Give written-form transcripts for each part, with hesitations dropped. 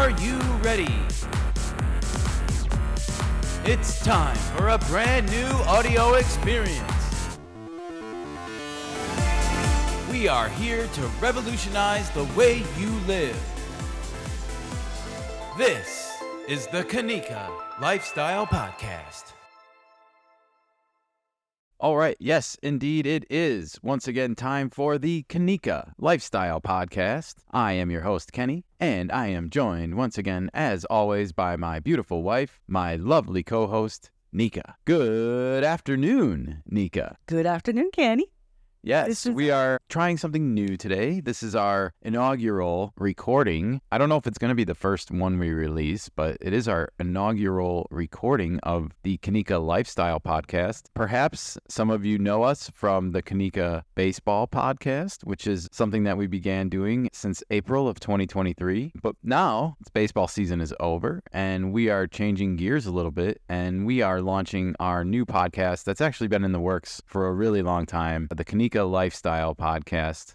Are you ready? It's time for a brand new audio experience. We are here to revolutionize the way you live. This is the Nikka Lifestyle Podcast. All right, yes, indeed it is. Once again, time for the Nikka Lifestyle Podcast. I am your host, Kenny, and I am joined once again, as always, by my beautiful wife, my lovely co-host, Nikka. Good afternoon, Nikka. Good afternoon, Kenny. Yes, we are trying something new today. This is our inaugural recording. I don't know if it's going to be the first one we release, but it is our inaugural recording of the Nikka Lifestyle Podcast. Perhaps some of you know us from the Nikka Baseball Podcast, which is something that we began doing since April of 2023. But now, baseball season is over, and we are changing gears a little bit, and we are launching our new podcast that's actually been in the works for a really long time, the Nikka Lifestyle Podcast.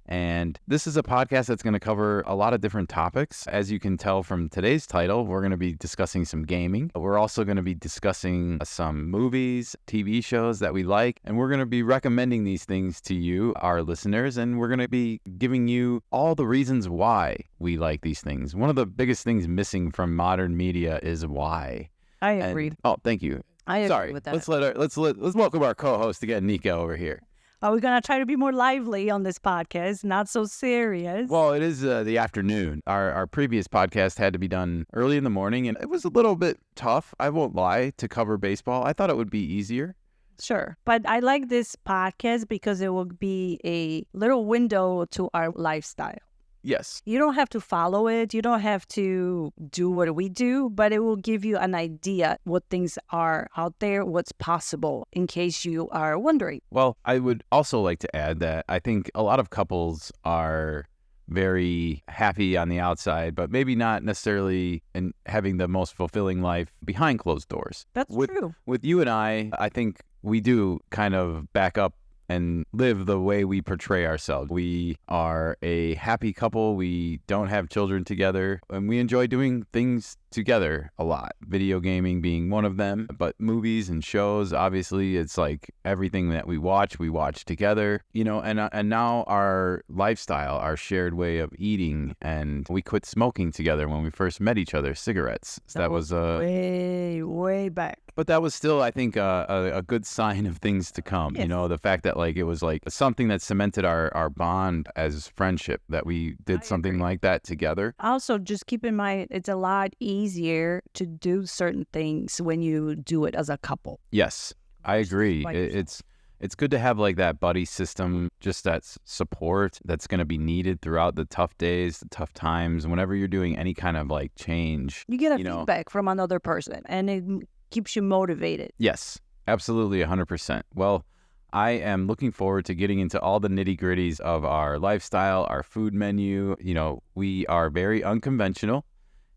And this is a podcast that's going to cover a lot of different topics. As you can tell from today's title, we're going to be discussing some gaming. We're also going to be discussing some movies, TV shows that we like, and we're going to be recommending these things to you, our listeners, and we're going to be giving you all the reasons why we like these things. One of the biggest things missing from modern media is why. I agreed. Oh, thank you. I agree with that. Let's welcome our co-host again, Nikka, over here. We're going to try to be more lively on this podcast, not so serious. Well, it is the afternoon. Our previous podcast had to be done early in the morning, and it was a little bit tough, I won't lie, to cover baseball. I thought it would be easier. Sure. But I like this podcast because it will be a little window to our lifestyle. Yes. You don't have to follow it. You don't have to do what we do, but it will give you an idea what things are out there, what's possible, in case you are wondering. Well, I would also like to add that I think a lot of couples are very happy on the outside, but maybe not necessarily in having the most fulfilling life behind closed doors. That's true. With you and I think we do kind of back up and live the way we portray ourselves. We are a happy couple. We don't have children together, and we enjoy doing things together a lot. Video gaming being one of them, but movies and shows, obviously, it's like everything that we watch together, you know, and now our lifestyle, our shared way of eating, and we quit smoking together when we first met each other, cigarettes. That was way back. But that was still, I think, a good sign of things to come. Yes. You know, the fact that like it was like something that cemented our bond as friendship, that we did something like that together. Also, just keep in mind, it's a lot easier to do certain things when you do it as a couple. Yes, I agree. It's good to have like that buddy system, just that support that's going to be needed throughout the tough days, the tough times, whenever you're doing any kind of like change. You get feedback from another person, and it keeps you motivated. Yes, absolutely, 100%. Well, I am looking forward to getting into all the nitty-gritties of our lifestyle, our food menu. You know, we are very unconventional,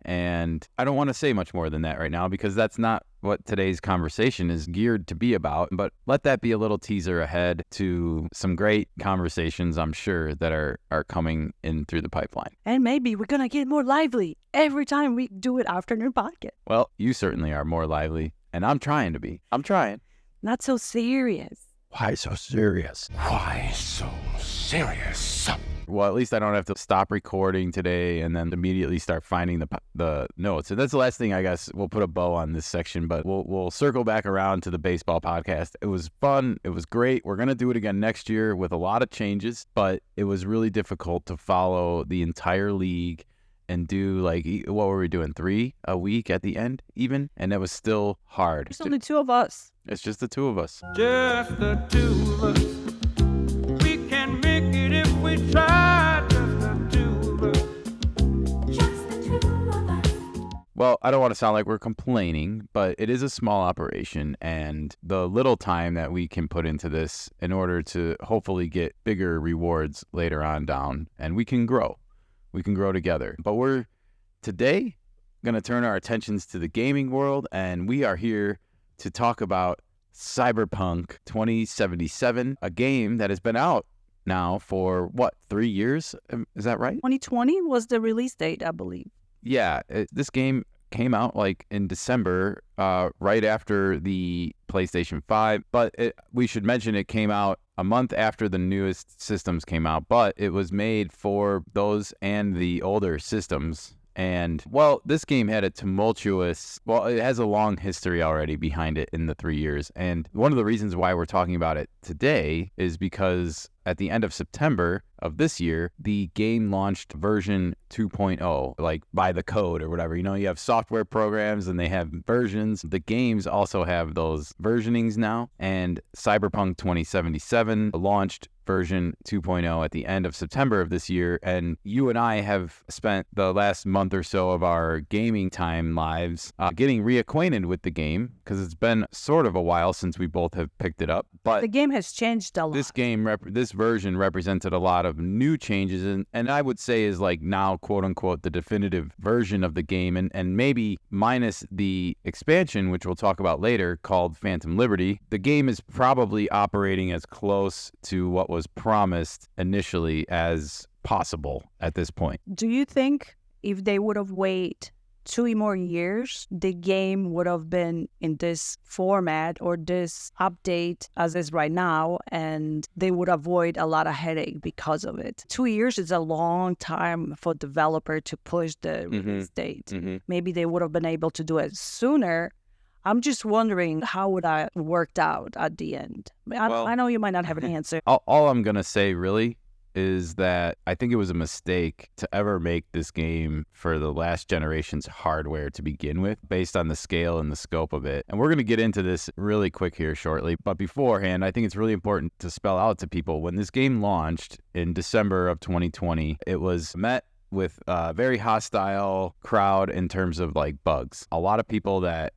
and I don't want to say much more than that right now because that's not what today's conversation is geared to be about. But let that be a little teaser ahead to some great conversations, I'm sure, that are coming in through the pipeline. And maybe we're going to get more lively every time we do an afternoon podcast. Well, you certainly are more lively, and I'm trying to be. I'm trying. Not so serious. Why so serious? Why so serious? Well, at least I don't have to stop recording today and then immediately start finding the notes. And that's the last thing. I guess we'll put a bow on this section, but we'll circle back around to the baseball podcast. It was fun. It was great. We're going to do it again next year with a lot of changes, but it was really difficult to follow the entire league and do like, what were we doing? 3 a week at the end even? And it was still hard. There's only 2 of us. It's just the 2 of us. Just the 2 of us. We can make it if we try. Just the 2 of us. Just the 2 of us. Well, I don't want to sound like we're complaining, but it is a small operation, and the little time that we can put into this in order to hopefully get bigger rewards later on down, and we can grow. We can grow together. But we're today going to turn our attentions to the gaming world, and we are here to talk about Cyberpunk 2077, a game that has been out now for, 3 years? Is that right? 2020 was the release date, I believe. Yeah, this game came out like in December, right after the PlayStation 5. But we should mention it came out a month after the newest systems came out, but it was made for those and the older systems. And, well, this game had a it has a long history already behind it in the 3 years. And one of the reasons why we're talking about it today is because at the end of September of this year, the game launched version 2.0, like by the code or whatever. You have software programs and they have versions. The games also have those versionings now. And Cyberpunk 2077 launched version 2.0 at the end of September of this year. And you and I have spent the last month or so of our gaming time lives getting reacquainted with the game, because it's been sort of a while since we both have picked it up. But The game has changed a lot. this version represented a lot of new changes, and I would say is like now, quote unquote, the definitive version of the game, and maybe minus the expansion, which we'll talk about later, called Phantom Liberty. The game is probably operating as close to what was promised initially as possible at this point. Do you think if they would have waited 2 more years, the game would have been in this format or this update as is right now, and they would avoid a lot of headache because of it? 2 years is a long time for developer to push the release date. Maybe they would have been able to do it sooner. I'm just wondering how would that worked out at the end. I know you might not have an answer. All I'm going to say really is that I think it was a mistake to ever make this game for the last generation's hardware to begin with, based on the scale and the scope of it. And we're going to get into this really quick here shortly. But beforehand, I think it's really important to spell out to people, when this game launched in December of 2020, it was met with a very hostile crowd in terms of like bugs. A lot of people that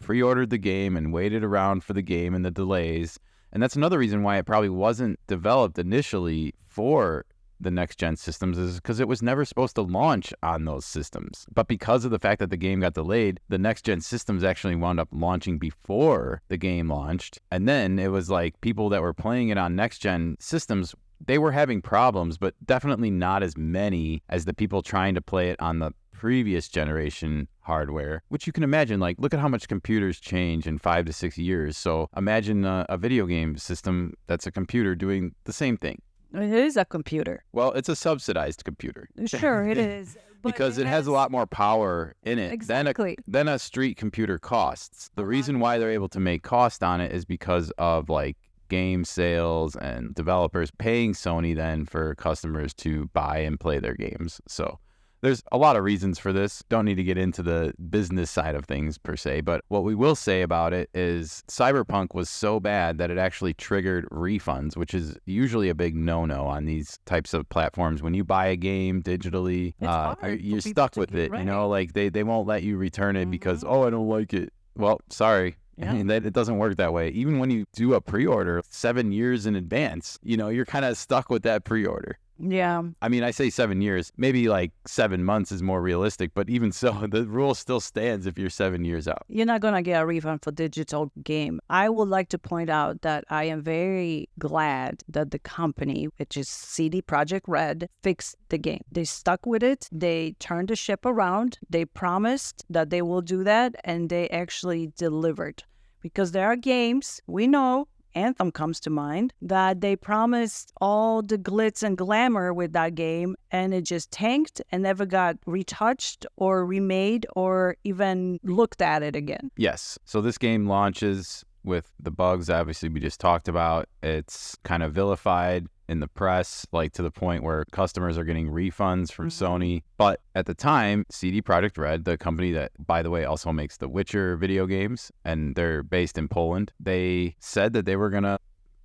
pre-ordered the game and waited around for the game and the delays. And that's another reason why it probably wasn't developed initially for the next-gen systems, is because it was never supposed to launch on those systems. But because of the fact that the game got delayed, the next-gen systems actually wound up launching before the game launched. And then it was like people that were playing it on next-gen systems, they were having problems, but definitely not as many as the people trying to play it on the previous generation hardware, which you can imagine, like, look at how much computers change in 5 to 6 years. So imagine a video game system that's a computer doing the same thing. It is a computer. Well, it's a subsidized computer. Sure, it is. But Because it has a lot more power in it Exactly. than a street computer costs. The reason why they're able to make cost on it is because of like game sales and developers paying Sony then for customers to buy and play their games. So there's a lot of reasons for this. Don't need to get into the business side of things per se, but what we will say about it is Cyberpunk was so bad that it actually triggered refunds, which is usually a big no-no on these types of platforms. When you buy a game digitally, you're stuck with it. Right. You know, like they won't let you return it because, I don't like it. Well, sorry. Yeah. I mean, it doesn't work that way. Even when you do a pre-order 7 years in advance, you're kind of stuck with that pre-order. Yeah. I mean, I say 7 years, maybe like 7 months is more realistic, but even so, the rule still stands if you're 7 years out. You're not going to get a refund for digital game. I would like to point out that I am very glad that the company, which is CD Projekt Red, fixed the game. They stuck with it. They turned the ship around. They promised that they will do that, and they actually delivered. Because there are games, we know, Anthem comes to mind, that they promised all the glitz and glamour with that game, and it just tanked and never got retouched or remade or even looked at it again. Yes. So this game launches with the bugs, obviously, we just talked about. It's kind of vilified in the press, like to the point where customers are getting refunds from Sony. But at the time, CD Projekt Red, the company that, by the way, also makes the Witcher video games, and they're based in Poland, they said that they were going to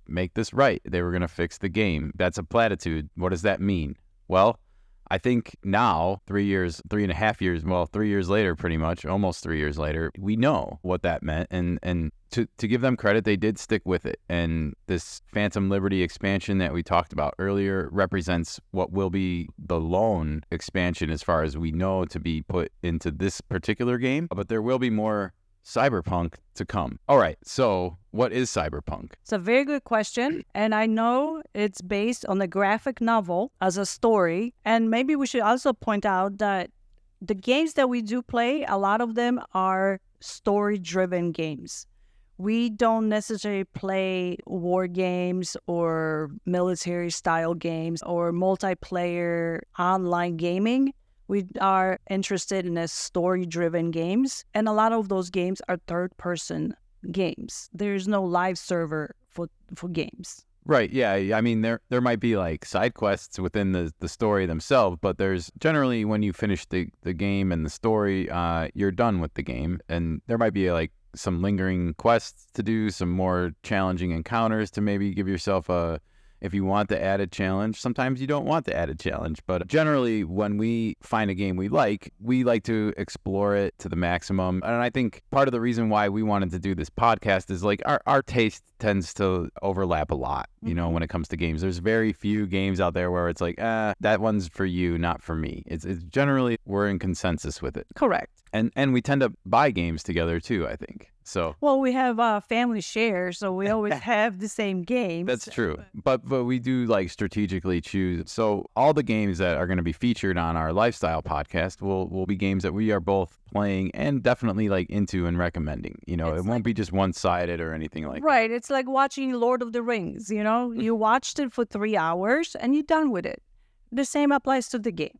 make this right. They were going to fix the game. That's a platitude. What does that mean? Well, I think now, 3 years later, pretty much, almost 3 years later, we know what that meant. And to give them credit, they did stick with it. And this Phantom Liberty expansion that we talked about earlier represents what will be the lone expansion, as far as we know, to be put into this particular game. But there will be more Cyberpunk to come. All right, so what is Cyberpunk? It's a very good question, and I know it's based on a graphic novel as a story, and maybe we should also point out that The games that we do play, a lot of them are story-driven games. We don't necessarily play war games or military-style games or multiplayer online gaming. We are interested in story-driven games, and a lot of those games are third-person games. There's no live server for games. Right. Yeah. I mean, there might be like side quests within the story themselves, but there's generally when you finish the game and the story, you're done with the game. And there might be like some lingering quests to do, some more challenging encounters to maybe give yourself if you want the added challenge. Sometimes you don't want the added challenge, but generally when we find a game we like to explore it to the maximum. And I think part of the reason why we wanted to do this podcast is like our taste tends to overlap a lot, you know, when it comes to games. There's very few games out there where it's like, that one's for you, not for me. It's generally we're in consensus with it. Correct. And we tend to buy games together too, I think. So well, we have family share, so we always have the same games. That's true. But we do like strategically choose. So all the games that are going to be featured on our lifestyle podcast will be games that we are both playing and definitely like into and recommending. You know, it won't be just one-sided or anything like that. Right. It's like watching Lord of the Rings, you know? You watched it for 3 hours and you're done with it. The same applies to the game.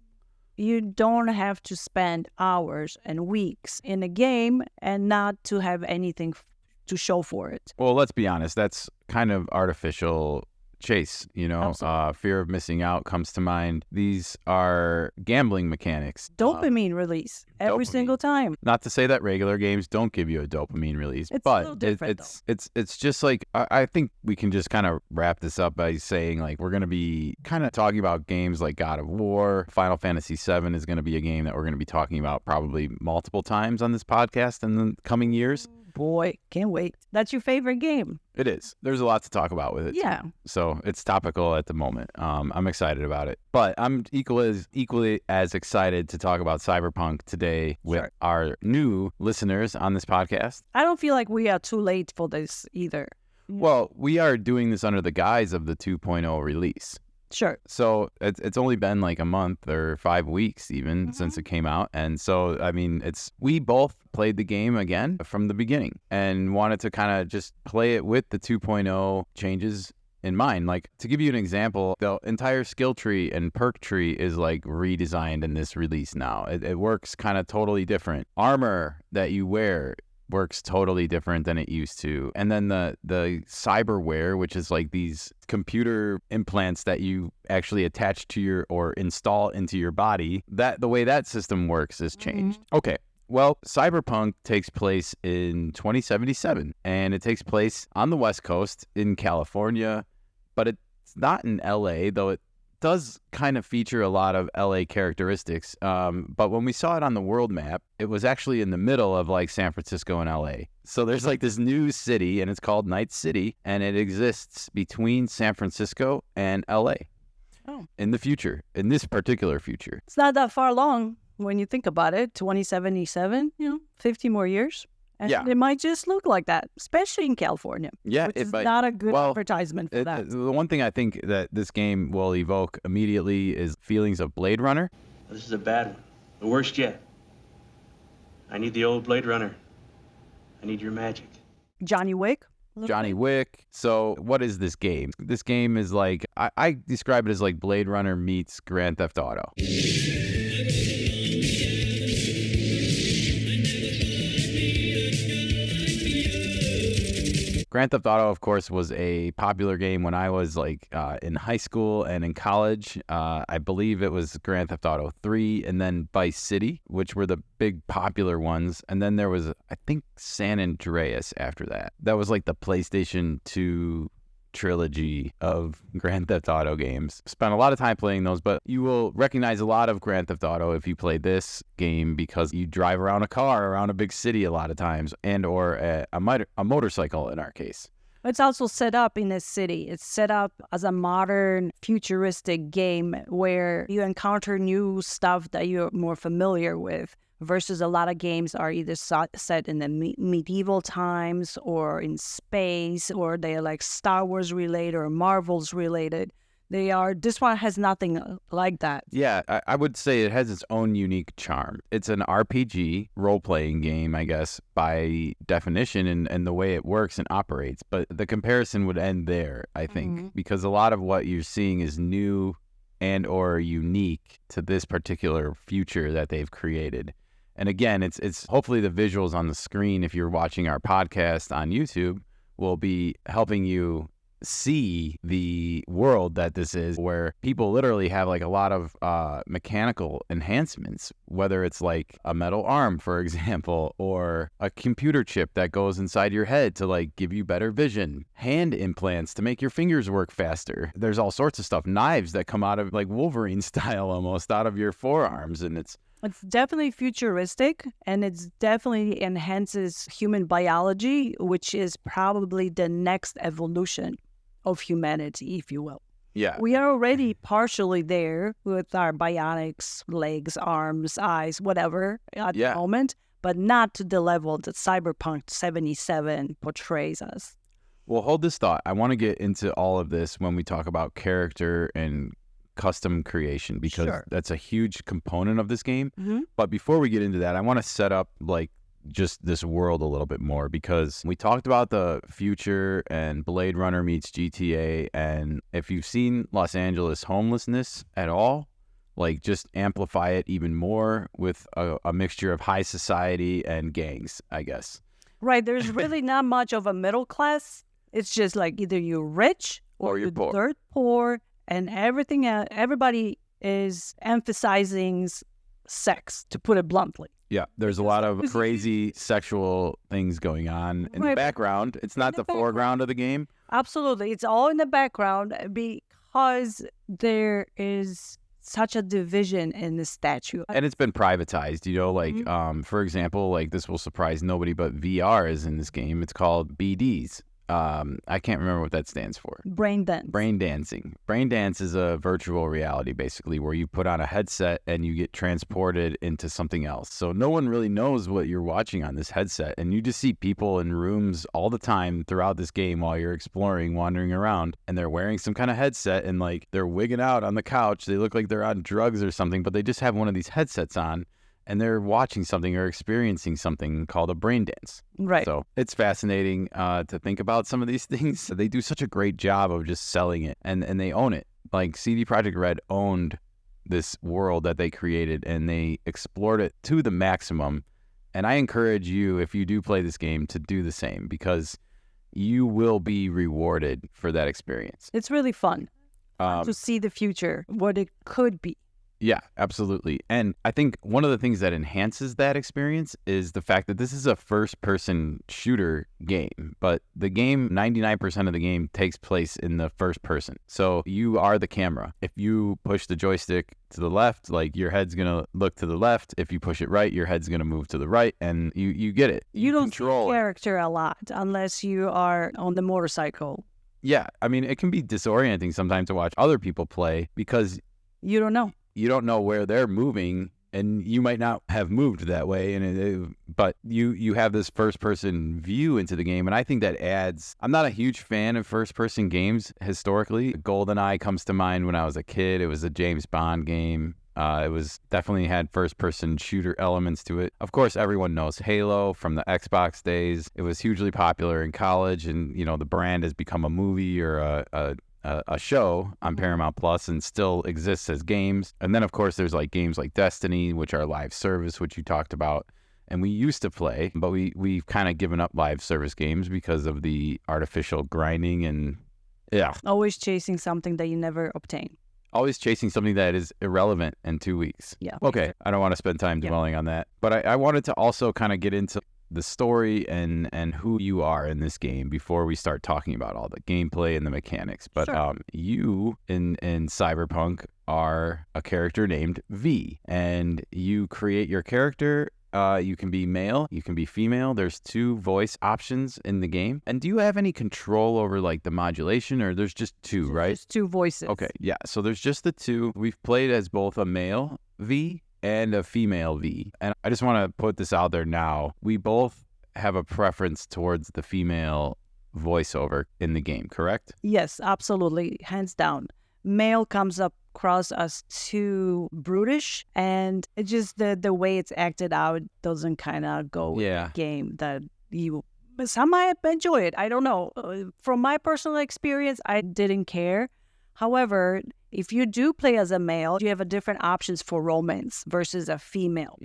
You don't have to spend hours and weeks in a game and not to have anything to show for it. Well, let's be honest. That's kind of artificial chase, you know. Fear of missing out comes to mind. These are gambling mechanics. Dopamine release every single time. Not to say that regular games don't give you a dopamine release, it's but a little different, it's just like I think we can just kind of wrap this up by saying like we're going to be kind of talking about games like God of War. Final Fantasy VII is going to be a game that we're going to be talking about probably multiple times on this podcast in the coming years. Boy, can't wait. That's your favorite game. It is. There's a lot to talk about with it. Yeah. So it's topical at the moment. I'm excited about it. But I'm equally as excited to talk about Cyberpunk today with our new listeners on this podcast. I don't feel like we are too late for this either. Well, we are doing this under the guise of the 2.0 release. Sure. So it's only been like a month or 5 weeks even since it came out. And so, I mean, we both played the game again from the beginning and wanted to kind of just play it with the 2.0 changes in mind. Like, to give you an example, the entire skill tree and perk tree is like redesigned in this release now. It works kind of totally different. Armor that you wear works totally different than it used to. And then the cyberware, which is like these computer implants that you actually attach to your or install into your body, that the way that system works has changed. Okay. Well, Cyberpunk takes place in 2077, and it takes place on the West Coast in California, but it's not in LA, though it does kind of feature a lot of LA characteristics. But when we saw it on the world map, it was actually in the middle of like San Francisco and LA. So there's like this new city, and it's called Night City, and it exists between San Francisco and LA. Oh. In the future, in this particular future. It's not that far along when you think about it. 2077, 50 more years. And it might just look like that, especially in California. Yeah, which is not a good advertisement for that. The one thing I think that this game will evoke immediately is feelings of Blade Runner. This is a bad one. The worst yet. I need the old Blade Runner. I need your magic. Johnny Wick. Johnny Wick. So what is this game? This game is like, I describe it as like Blade Runner meets Grand Theft Auto. Grand Theft Auto, of course, was a popular game when I was like in high school and in college. I believe it was Grand Theft Auto 3 and then Vice City, which were the big popular ones. And then there was, I think, San Andreas after that. That was like the PlayStation 2 trilogy of Grand Theft Auto games. Spent a lot of time playing those, but you will recognize a lot of Grand Theft Auto if you play this game because you drive around a car around a big city a lot of times, and or a motorcycle in our case. It's also set up in a city. It's set up as a modern, futuristic game where you encounter new stuff that you're more familiar with, versus a lot of games are either set in the medieval times or in space, or they're like Star Wars related or Marvel's related. This one has nothing like that. Yeah, I would say it has its own unique charm. It's an RPG role-playing game, I guess, by definition and the way it works and operates. But the comparison would end there, I think, because a lot of what you're seeing is new and or unique to this particular future that they've created. And again, it's hopefully the visuals on the screen, if you're watching our podcast on YouTube, will be helping you see the world that this is, where people literally have like a lot of mechanical enhancements, whether it's like a metal arm, for example, or a computer chip that goes inside your head to like give you better vision, hand implants to make your fingers work faster. There's all sorts of stuff, knives that come out of like Wolverine style almost out of your forearms, and it's definitely futuristic, and it's definitely enhances human biology, which is probably the next evolution of humanity, if you will. yeah. We are already partially there with our bionics, legs, arms, eyes, whatever at the moment, but not to the level that Cyberpunk 77 portrays us. Well, hold this thought. I want to get into all of this when we talk about character and custom creation, because that's a huge component of this game. But before we get into that, I want to set up like just this world a little bit more, because we talked about the future and Blade Runner meets GTA, and if you've seen Los Angeles homelessness at all, like just amplify it even more with a mixture of high society and gangs, I guess. Right, there's really not much of a middle class. It's just like either you're rich or you're poor. dirt poor, and everything everybody is emphasizing sex, to put it bluntly. Yeah, there's a lot of crazy sexual things going on in the background. It's not the foreground of the game. Absolutely. It's all in the background because there is such a division in the statue. And it's been privatized, you know, like, for example, like this will surprise nobody, but VR is in this game. It's called BDs. I can't remember what that stands for. Brain dance. Brain dancing. Brain dance is a virtual reality, basically, where you put on a headset and you get transported into something else. So no one really knows what you're watching on this headset. And you just see people in rooms all the time throughout this game while you're exploring, wandering around. And they're wearing some kind of headset and like they're wigging out on the couch. They look like they're on drugs or something, but they just have one of these headsets on. And they're watching something or experiencing something called a brain dance. Right. So it's fascinating to think about some of these things. They do such a great job of just selling it, and they own it. Like CD Projekt Red owned this world that they created, and they explored it to the maximum. And I encourage you, if you do play this game, to do the same, because you will be rewarded for that experience. It's really fun to see the future, what it could be. Yeah, absolutely. And I think one of the things that enhances that experience is the fact that this is a first-person shooter game, but the game, 99% of the game takes place in the first person. So you are the camera. If you push the joystick to the left, like your head's going to look to the left. If you push it right, your head's going to move to the right, and you get it. You don't control see character a lot unless you are on the motorcycle. Yeah, I mean, it can be disorienting sometimes to watch other people play because you don't know. You don't know where they're moving, and you might not have moved that way, but you have this first-person view into the game, and I think that adds. I'm not a huge fan of first-person games historically. GoldenEye comes to mind when I was a kid. It was a James Bond game. It was definitely had first-person shooter elements to it. Of course, everyone knows Halo from the Xbox days. It was hugely popular in college, and the brand has become a movie or a show on Paramount Plus and still exists as games. And then, of course, there's like games like Destiny, which are live service, which you talked about. And we used to play, but we've kind of given up live service games because of the artificial grinding and, yeah. Always chasing something that you never obtain. Always chasing something that is irrelevant in 2 weeks. Yeah. Okay, I don't want to spend time dwelling on that. But I wanted to also kind of get into the story and who you are in this game before we start talking about all the gameplay and the mechanics. But you in Cyberpunk are a character named V, and you create your character. You can be male, you can be female. There's 2 voice options in the game. And do you have any control over like the modulation, or there's just 2, right? Just 2 voices. Okay, yeah. So there's just the 2. We've played as both a male V and a female V. And I just want to put this out there now. We both have a preference towards the female voiceover in the game, correct? Yes, absolutely. Hands down. male comes up across as too brutish, and it's just the way it's acted out doesn't kind of go with Yeah. the game that you. Some might enjoy it. I don't know. From my personal experience, I didn't care. However, if you do play as a male, you have a different options for romance versus a female.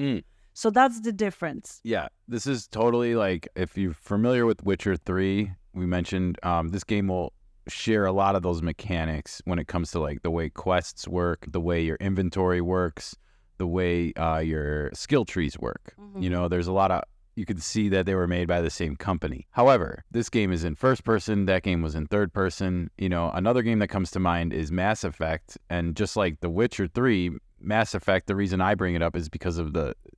So that's the difference. Yeah, this is totally like, if you're familiar with Witcher 3, we mentioned this game will share a lot of those mechanics when it comes to like the way quests work, the way your inventory works, the way your skill trees work. You know, there's a lot of, you could see that they were made by the same company. However, this game is in first person, that game was in third person. You know, another game that comes to mind is Mass Effect, and just like The Witcher 3, Mass Effect, the reason I bring it up is because of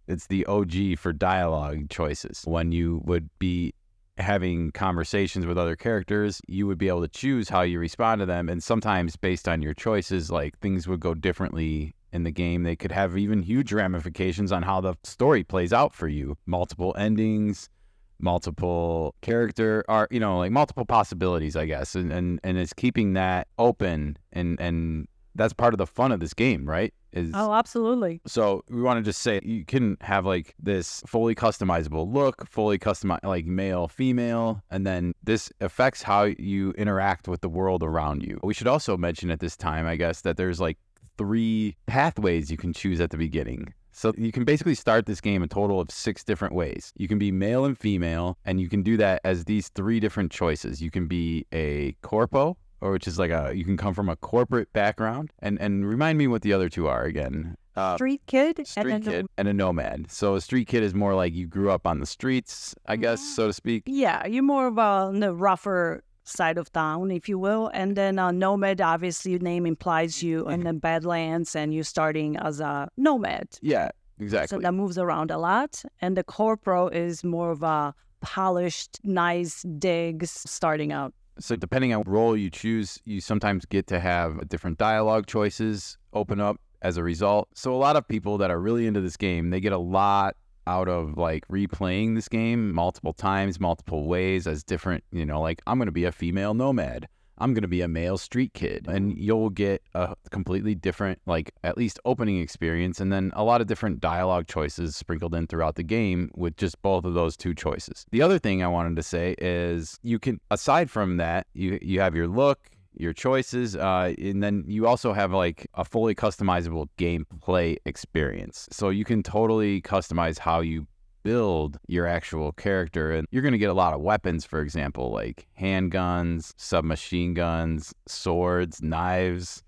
it's the OG for dialogue choices. When you would be having conversations with other characters, you would be able to choose how you respond to them, and sometimes based on your choices, like things would go differently in the game. They could have even huge ramifications on how the story plays out for you. Multiple endings, multiple character, or you know, like multiple possibilities, I guess, and it's keeping that open, and that's part of the fun of this game, right? Oh, absolutely. So we want to just say you can have like this fully customizable look, fully customized, like male, female, and then this affects how you interact with the world around you. We should also mention at this time, I guess, that there's like 3 pathways you can choose at the beginning. So you can basically start this game a total of 6 different ways. You can be male and female, and you can do that as these 3 different choices. You can be a corpo, or which is like you can come from a corporate background, and remind me what the other 2 are again. Street kid, Street kid and a nomad. So a street kid is more like you grew up on the streets, I guess, so to speak. Yeah, you're more of on the rougher side of town, if you will. And then a nomad, obviously, your name implies you in the Badlands, and you're starting as a nomad. Yeah, exactly. So that moves around a lot. And the corporal is more of a polished, nice digs starting out. So depending on what role you choose, you sometimes get to have different dialogue choices open up as a result. So a lot of people that are really into this game, they get a lot out of like replaying this game multiple times, multiple ways as different, you know, like I'm going to be a female nomad. I'm going to be a male street kid, and you'll get a completely different, like at least opening experience, and then a lot of different dialogue choices sprinkled in throughout the game with just both of those 2 choices. The other thing I wanted to say is you can, aside from that, you have your look, your choices, and then you also have like a fully customizable gameplay experience. So you can totally customize how you build your actual character, and you're going to get a lot of weapons, for example, like handguns, submachine guns, swords, knives,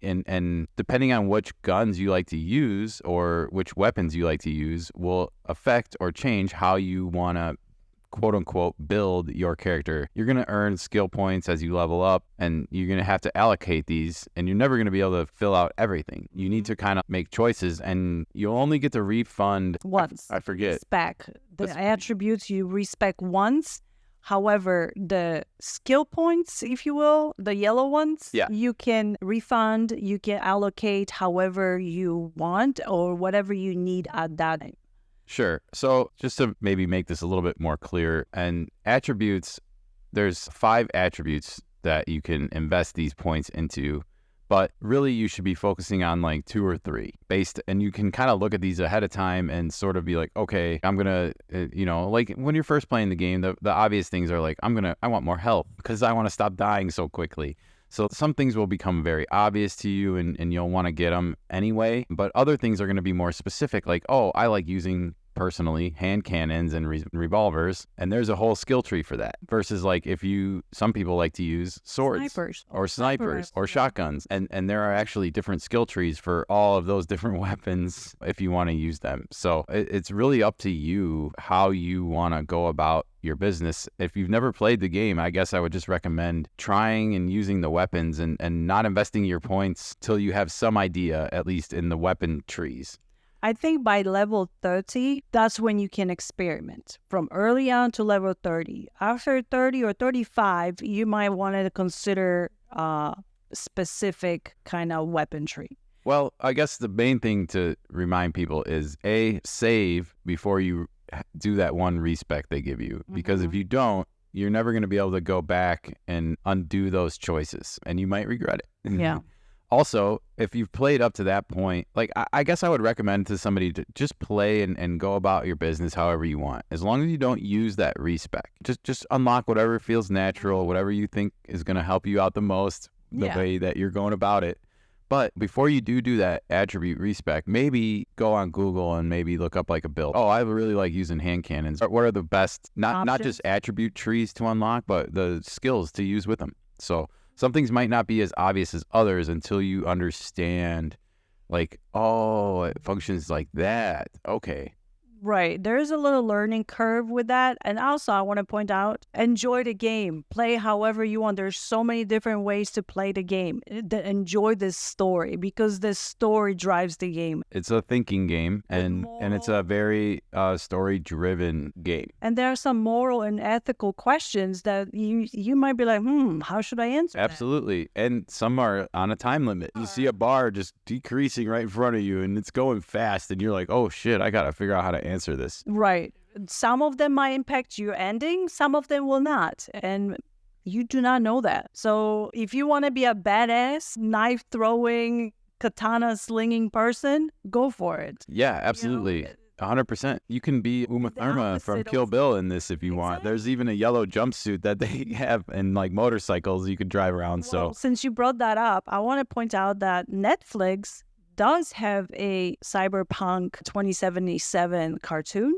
and depending on which guns you like to use or which weapons you like to use will affect or change how you want to quote unquote build your character. You're going to earn skill points as you level up, and you're going to have to allocate these, and you're never going to be able to fill out everything. You need to kind of make choices, and you'll only get to refund once. I forget. Spec. The attributes you respec once. However, the skill points, if you will, the yellow ones, you can refund, you can allocate however you want or whatever you need at that time. Sure. So just to maybe make this a little bit more clear, and attributes, there's 5 attributes that you can invest these points into, but really you should be focusing on like 2 or 3 and you can kind of look at these ahead of time and sort of be like, okay, I'm going to, you know, like when you're first playing the game, the obvious things are like, I want more health because I want to stop dying so quickly. So some things will become very obvious to you, and you'll want to get them anyway. But other things are going to be more specific, like, oh, I like using, personally, hand cannons and revolvers, and there's a whole skill tree for that. Versus like some people like to use swords or snipers or shotguns, and there are actually different skill trees for all of those different weapons if you want to use them. So it's really up to you how you want to go about your business. If you've never played the game, I guess I would just recommend trying and using the weapons and not investing your points till you have some idea, at least in the weapon trees. I think by level 30, that's when you can experiment. From early on to level 30. After 30 or 35, you might want to consider specific kind of weaponry. Well, I guess the main thing to remind people is save before you do that one respec they give you, because if you don't, you're never going to be able to go back and undo those choices, and you might regret it. Yeah. Also, if you've played up to that point, like I guess I would recommend to somebody to just play and go about your business however you want. As long as you don't use that respec. Just unlock whatever feels natural, whatever you think is going to help you out the most, the way that you're going about it. But before you do that attribute respec, maybe go on Google and maybe look up like a build. Oh, I really like using hand cannons. What are the best, not just attribute trees to unlock, but the skills to use with them. So some things might not be as obvious as others until you understand, like, oh, it functions like that. Okay. Right. There's a little learning curve with that. And also, I want to point out, enjoy the game. Play however you want. There's so many different ways to play the game. Enjoy this story because the story drives the game. It's a thinking game, and it's a very story-driven game. And there are some moral and ethical questions that you might be like, how should I answer that? Absolutely. And some are on a time limit. You see a bar just decreasing right in front of you, and it's going fast, and you're like, oh, shit, I got to figure out how to answer this. Right. Some of them might impact your ending, some of them will not. And you do not know that. So if you want to be a badass, knife throwing, katana slinging person, go for it. Yeah, absolutely. 100%. You can be Uma Thurman from Kill Bill in this if you want. There's even a yellow jumpsuit that they have and like motorcycles you could drive around. Well, since you brought that up, I want to point out that Netflix does have a Cyberpunk 2077 cartoon.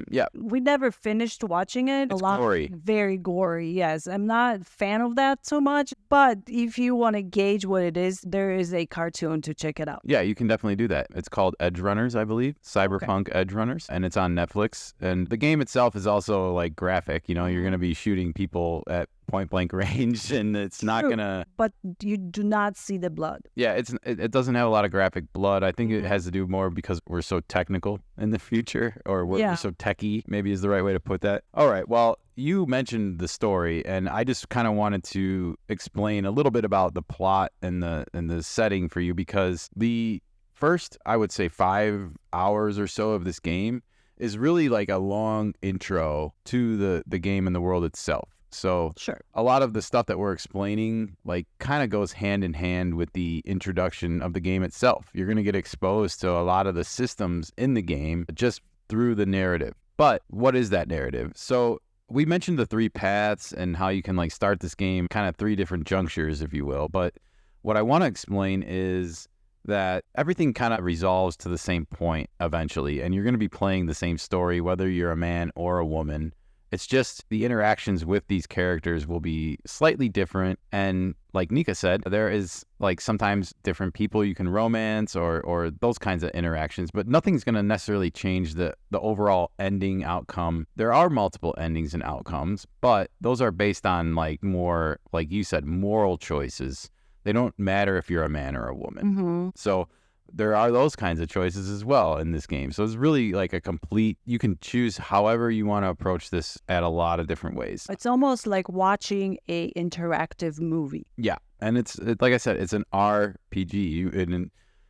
Yeah. We never finished watching it. It's gory. Very gory, yes. I'm not a fan of that so much, but if you want to gauge what it is, there is a cartoon to check it out. Yeah, you can definitely do that. It's called Edge Runners, I believe. Cyberpunk Edge Runners, and it's on Netflix. And the game itself is also like graphic. You know, you're going to be shooting people at point blank range, and it's not gonna. But you do not see the blood. Yeah, it doesn't have a lot of graphic blood. I think it has to do more because we're so technical in the future, or we're so techie. Maybe is the right way to put that. All right. Well, you mentioned the story, and I just kind of wanted to explain a little bit about the plot and the setting for you, because the first, I would say, 5 hours or so of this game is really like a long intro to the game and the world itself. So a lot of the stuff that we're explaining like kind of goes hand in hand with the introduction of the game itself. You're going to get exposed to a lot of the systems in the game just through the narrative. But what is that narrative? So we mentioned the 3 paths and how you can like start this game, kind of 3 different junctures, if you will. But what I want to explain is that everything kind of resolves to the same point eventually, and you're going to be playing the same story, whether you're a man or a woman. It's just the interactions with these characters will be slightly different. And like Nikka said, there is like sometimes different people you can romance or those kinds of interactions, but nothing's going to necessarily change the overall ending outcome. There are multiple endings and outcomes, but those are based on like more, like you said, moral choices. They don't matter if you're a man or a woman. So there are those kinds of choices as well in this game. So it's really like a complete, you can choose however you want to approach this at a lot of different ways. It's almost like watching a interactive movie. Yeah. And it's like I said, it's an RPG.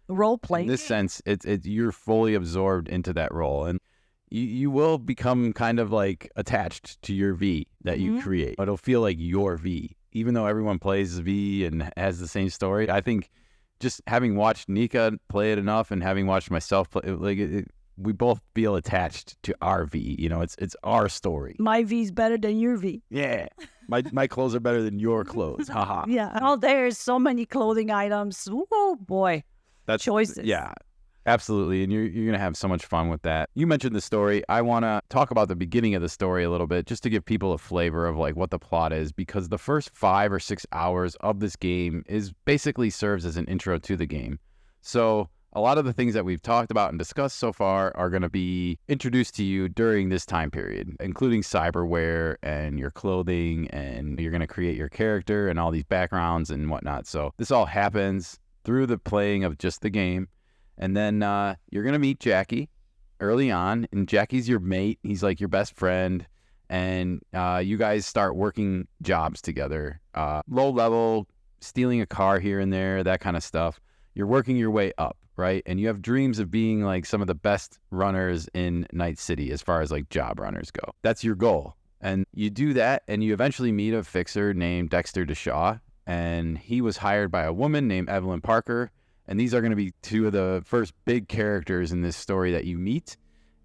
Role playing. In this sense, you're fully absorbed into that role. And you will become kind of like attached to your V that you create. It'll feel like your V. Even though everyone plays V and has the same story, I think just having watched Nikka play it enough and having watched myself play, we both feel attached to our V. You know, it's our story. My V's better than your V. Yeah. My clothes are better than your clothes. Haha. Yeah. Oh, there's so many clothing items. Oh, boy. That's choices. Yeah. Absolutely. And you're going to have so much fun with that. You mentioned the story. I want to talk about the beginning of the story a little bit, just to give people a flavor of like what the plot is, because the first 5 or 6 hours of this game is basically serves as an intro to the game. So a lot of the things that we've talked about and discussed so far are going to be introduced to you during this time period, including cyberware and your clothing, and you're going to create your character and all these backgrounds and whatnot. So this all happens through the playing of just the game. And then you're going to meet Jackie early on, and Jackie's your mate. He's like your best friend, and you guys start working jobs together. Low level, stealing a car here and there, that kind of stuff. You're working your way up, right? And you have dreams of being like some of the best runners in Night City as far as like job runners go. That's your goal. And you do that, and you eventually meet a fixer named Dexter DeShaw. and he was hired by a woman named Evelyn Parker. And these are going to be two of the first big characters in this story that you meet.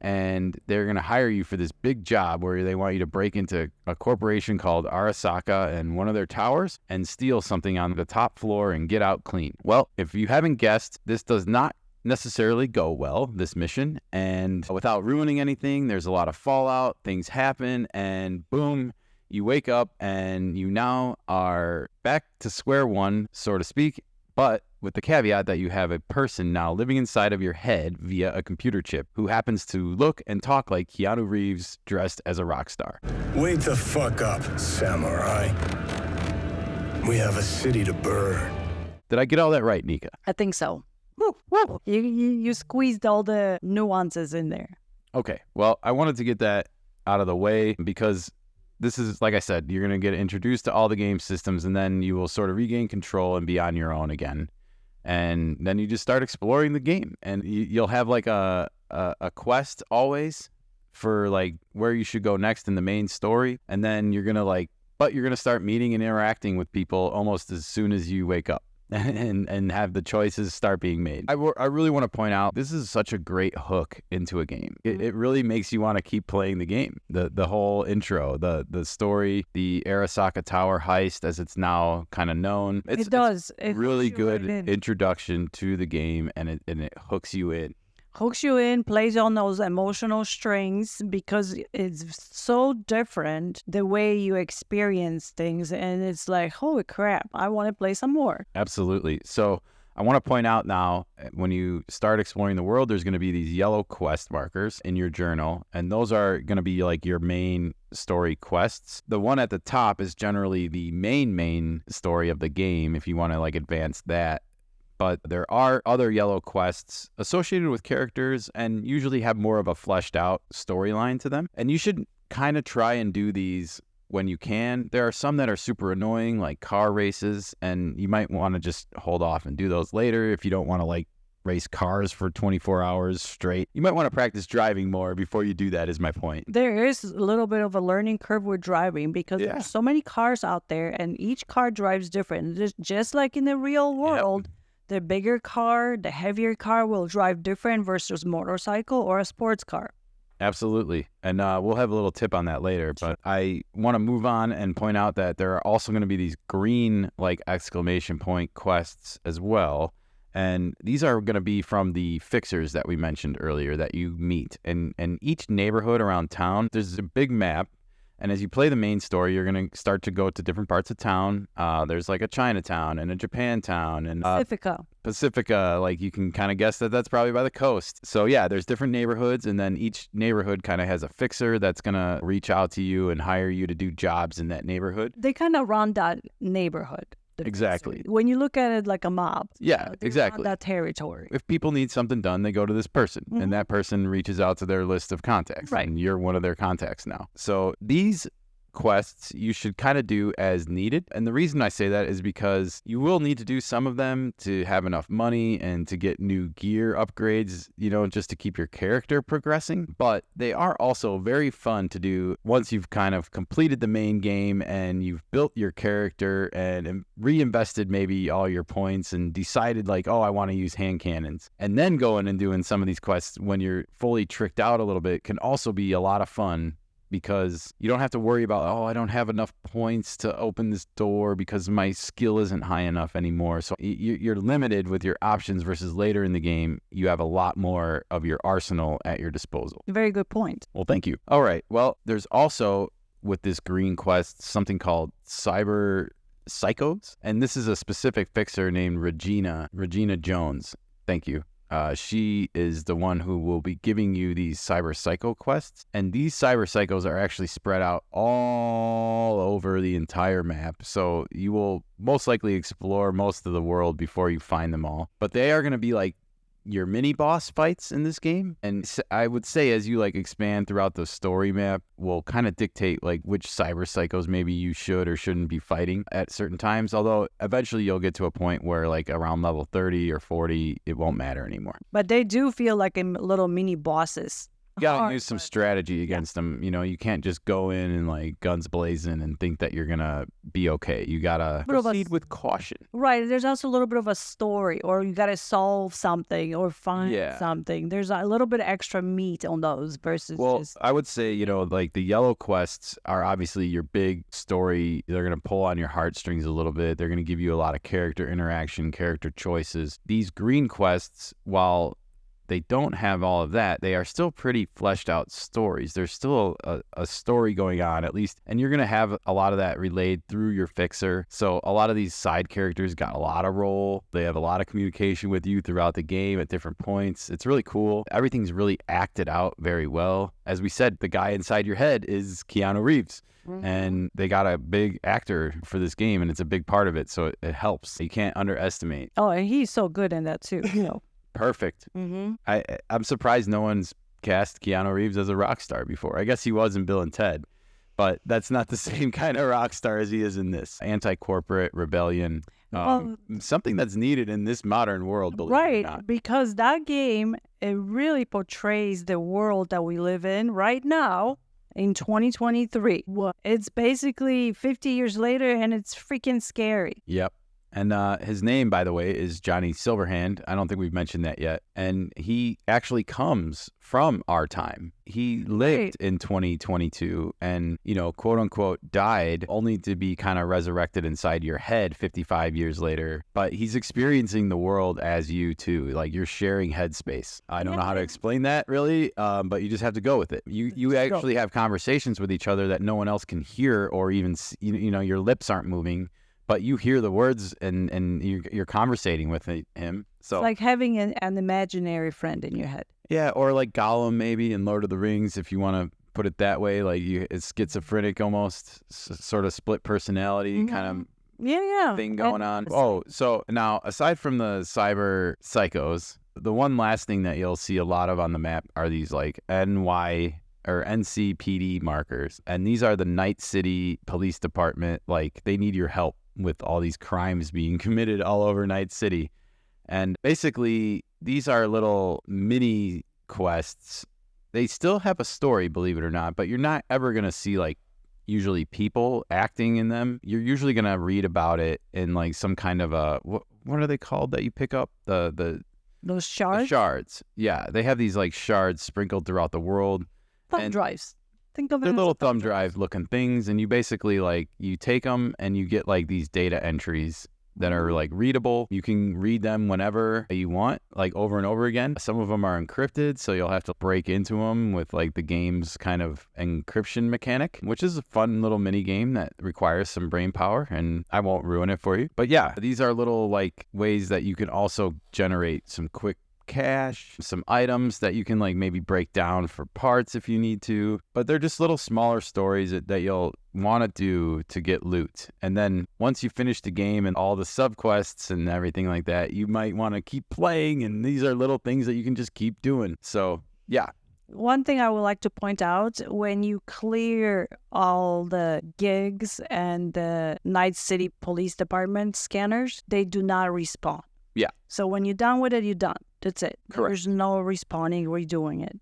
And they're going to hire you for this big job where they want you to break into a corporation called Arasaka and one of their towers and steal something on the top floor and get out clean. Well, if you haven't guessed, this does not necessarily go well, this mission. And without ruining anything, there's a lot of fallout, things happen, and boom, you wake up and you now are back to square one, so to speak, but with the caveat that you have a person now living inside of your head via a computer chip who happens to look and talk like Keanu Reeves dressed as a rock star. Wait the fuck up, samurai. We have a city to burn. Did I get all that right, Nikka? I think so. Woo, woo. You squeezed all the nuances in there. Okay, well, I wanted to get that out of the way because this is, like I said, you're going to get introduced to all the game systems and then you will sort of regain control and be on your own again. And then you just start exploring the game and you'll have like a quest always for like where you should go next in the main story. And then you're going to start meeting and interacting with people almost as soon as you wake up. And have the choices start being made. I really want to point out, this is such a great hook into a game. It really makes you want to keep playing the game. The whole intro, the story, the Arasaka Tower heist, as it's now kind of known. It really good introduction to the game, and it hooks you in. Hooks you in, plays on those emotional strings because it's so different the way you experience things. And it's like, holy crap, I want to play some more. Absolutely. So I want to point out now, when you start exploring the world, there's going to be these yellow quest markers in your journal. And those are going to be like your main story quests. The one at the top is generally the main story of the game if you want to like advance that. But there are other yellow quests associated with characters and usually have more of a fleshed out storyline to them. And you should kind of try and do these when you can. There are some that are super annoying, like car races, and you might want to just hold off and do those later if you don't want to like race cars for 24 hours straight. You might want to practice driving more before you do that, is my point. There is a little bit of a learning curve with driving because there's so many cars out there and each car drives different. Just like in the real world. Yep. The bigger car, the heavier car will drive different versus motorcycle or a sports car. Absolutely. And we'll have a little tip on that later. But I want to move on and point out that there are also going to be these green like exclamation point quests as well. And these are going to be from the fixers that we mentioned earlier that you meet. And each neighborhood around town, there's a big map. And as you play the main story, you're going to start to go to different parts of town. There's like a Chinatown and a Japantown and Pacifica. Like you can kind of guess that that's probably by the coast. So yeah, there's different neighborhoods, and then each neighborhood kind of has a fixer that's going to reach out to you and hire you to do jobs in that neighborhood. They kind of run that neighborhood. Exactly. When you look at it like a mob. Yeah, exactly. That territory. If people need something done, they go to this person, and that person reaches out to their list of contacts. Right. And you're one of their contacts now. So these quests you should kind of do as needed. And the reason I say that is because you will need to do some of them to have enough money and to get new gear upgrades, you know, just to keep your character progressing. But they are also very fun to do once you've kind of completed the main game and you've built your character and reinvested maybe all your points and decided like, oh, I want to use hand cannons. And then going and doing some of these quests when you're fully tricked out a little bit can also be a lot of fun, because you don't have to worry about, oh, I don't have enough points to open this door because my skill isn't high enough anymore. So you're limited with your options versus later in the game, you have a lot more of your arsenal at your disposal. Very good point. Well, thank you. All right. Well, there's also with this green quest something called Cyber Psychos. And this is a specific fixer named Regina Jones. Thank you. She is the one who will be giving you these cyber psycho quests. And these cyber psychos are actually spread out all over the entire map. So you will most likely explore most of the world before you find them all. But they are going to be like your mini boss fights in this game. And I would say as you like expand throughout the story map will kind of dictate like which cyber psychos maybe you should or shouldn't be fighting at certain times. Although eventually you'll get to a point where like around level 30 or 40, it won't matter anymore. But they do feel like little mini bosses. You gotta hard, use some but- strategy against them. You know, you can't just go in and like guns blazing and think that you're gonna be okay. You gotta Bit of a proceed s- with caution. Right. There's also a little bit of a story, or you got to solve something or find Yeah. something. There's a little bit extra meat on those versus Well, just. I would say, you know, like the yellow quests are obviously your big story. They're going to pull on your heartstrings a little bit. They're going to give you a lot of character interaction, character choices. These green quests, while they don't have all of that, they are still pretty fleshed out stories. There's still a story going on, at least, and you're going to have a lot of that relayed through your fixer. So a lot of these side characters got a lot of role. They have a lot of communication with you throughout the game at different points. It's really cool. Everything's really acted out very well. As we said, the guy inside your head is Keanu Reeves. And they got a big actor for this game, and it's a big part of it, so it helps. You can't underestimate. Oh, and he's so good in that too. Perfect. Mm-hmm. I'm surprised no one's cast Keanu Reeves as a rock star before. I guess he was in Bill and Ted, but that's not the same kind of rock star as he is in this. Anti-corporate rebellion, something that's needed in this modern world, believe it or Right, not. because that game, it really portrays the world that we live in right now in 2023. It's basically 50 years later, and it's freaking scary. Yep. And his name, by the way, is Johnny Silverhand. I don't think we've mentioned that yet. And he actually comes from our time. He lived in 2022 and, you know, quote unquote, died only to be kind of resurrected inside your head 55 years later. But he's experiencing the world as you too. Like you're sharing headspace. I don't know how to explain that really, but you just have to go with it. You actually have conversations with each other that no one else can hear or even, you know, your lips aren't moving. But you hear the words and you're conversating with him. So It's like having an imaginary friend in your head. yeah, or like Gollum maybe in Lord of the Rings, if you want to put it that way. Like it's schizophrenic almost, sort of split personality kind of Yeah. thing going on. Oh, so now aside from the cyber psychos, the one last thing that you'll see a lot of on the map are these like NY or NCPD markers. And these are the Night City Police Department. Like they need your help with all these crimes being committed all over Night City. And basically, these are little mini quests. They still have a story, believe it or not, but you're not ever going to see like usually people acting in them. You're usually going to read about it in like some kind of a, what are they called that you pick up? Those The shards, shards. Yeah, they have these like shards sprinkled throughout the world. thumb drives. Think of it They're as little a thumb drive looking things, and you basically like you take them and you get like these data entries that are like readable. You can read them whenever you want, like over and over again. Some of them are encrypted, so you'll have to break into them with like the game's kind of encryption mechanic, which is a fun little mini game that requires some brain power, and I won't ruin it for you. But yeah, these are little like ways that you can also generate some quick cash, some items that you can like maybe break down for parts if you need to, but they're just little smaller stories that you'll want to do to get loot. And then once you finish the game and all the subquests and everything like that, you might want to keep playing, and these are little things that you can just keep doing. So yeah. One thing I would like to point out, when you clear all the gigs and the Night City Police Department scanners, they do not respawn. Yeah. So when you're done with it, you're done. That's it. Correct. There's no respawning, redoing it.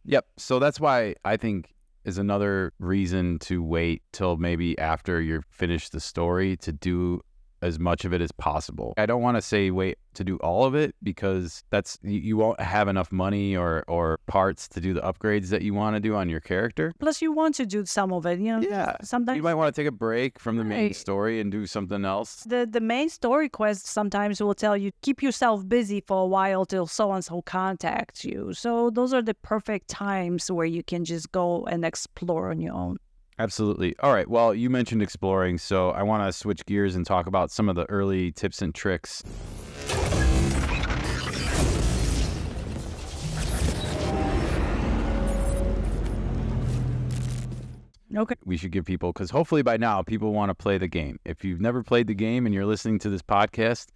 Yep. So that's why I think is another reason to wait till maybe after you're finished the story to do as much of it as possible. I don't want to say wait to do all of it because that's you won't have enough money or parts to do the upgrades that you want to do on your character. Plus, you want to do some of it. You know, Yeah. sometimes You might want to take a break from the main Right. story and do something else. the main story quest sometimes will tell you keep yourself busy for a while till so and so contacts you. So those are the perfect times where you can just go and explore on your own. Absolutely. All right. Well, you mentioned exploring, so I want to switch gears and talk about some of the early tips and tricks. Okay. We should give people, because hopefully by now people want to play the game. If you've never played the game and you're listening to this podcast,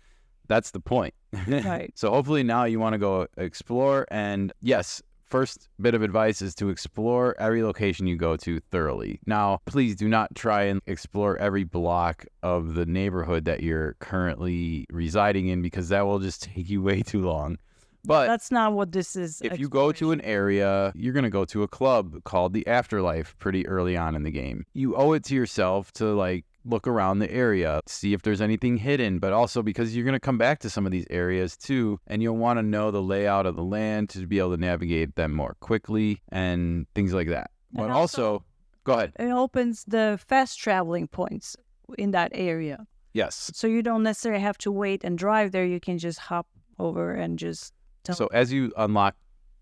that's the point. Right. So hopefully now you want to go explore. And yes, first bit of advice is to explore every location you go to thoroughly. Now, please do not try and explore every block of the neighborhood that you're currently residing in, because that will just take you way too long. But That's not what this is. if you go to an area, you're going to go to a club called the Afterlife pretty early on in the game. You owe it to yourself to like look around the area, see if there's anything hidden, but also because you're going to come back to some of these areas too, and you'll want to know the layout of the land to be able to navigate them more quickly and things like that. But also, go ahead. It opens the fast traveling points in that area. Yes. So you don't necessarily have to wait and drive there. You can just hop over and just... So as you unlock